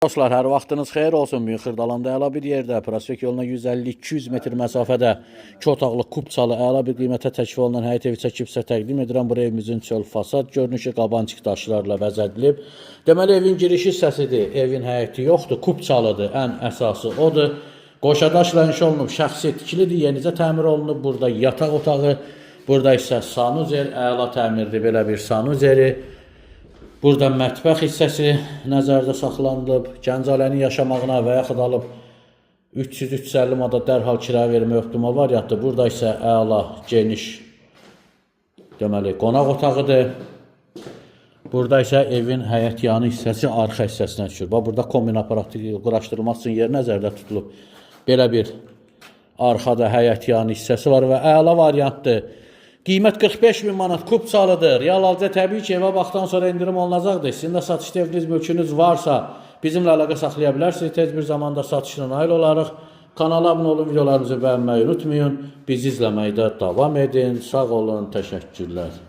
dostlar, hər vaxtınız xeyir olsun. Büyük Xırdalanda əla bir yerdə, Prospekt yoluna 150-200 metr məsafədə 2 otaqlı kupçalı əla bir qiymətə təklif olunan həyət evi çəkibsə təqdim edirəm. Bura evimizin çöl fasad görünüşü qabançıq daşlarla bəzədilib. Deməli, evin giriş hissəsidir, evin həyəti yoxdur, kupçalıdır, ən əsası odur. Qoşadaşla inşa olunub, şəxsi tikilidir, yenicə təmir olunub. Burada yataq otağı, burada isə sanuzer, əla təmirli belə bir sanuzeri. Burada mətbəx hissəsi nəzərdə saxlanılıb. Gənc ailənin yaşamağına və yaxud alıb 300-350 manat dərhal kiraya vermək optimal variantdır. Burada isə əla, geniş deməli qonaq otağıdır. Burada isə evin həyət yanı hissəsi arxa hissəsinə düşür. Burada kombin aparatı quraşdırılması üçün yer nəzərdə tutulub. Belə bir arxada həyət yanı hissəsi var və əla variantdır. Qiymət 45.000 manat kupçalıdır. Real halda təbii ki, evə baxdan sonra indirim olunacaqdır. Sizin də satışda eviniz, mülkünüz varsa bizimlə əlaqə saxlaya bilərsiniz. Tez bir zamanda satışla nail olarıq. Kanala abunə olun, videolarımızı bəyənməyi unutmayın. Bizi izləməkdə davam edin. Sağ olun, təşəkkürlər.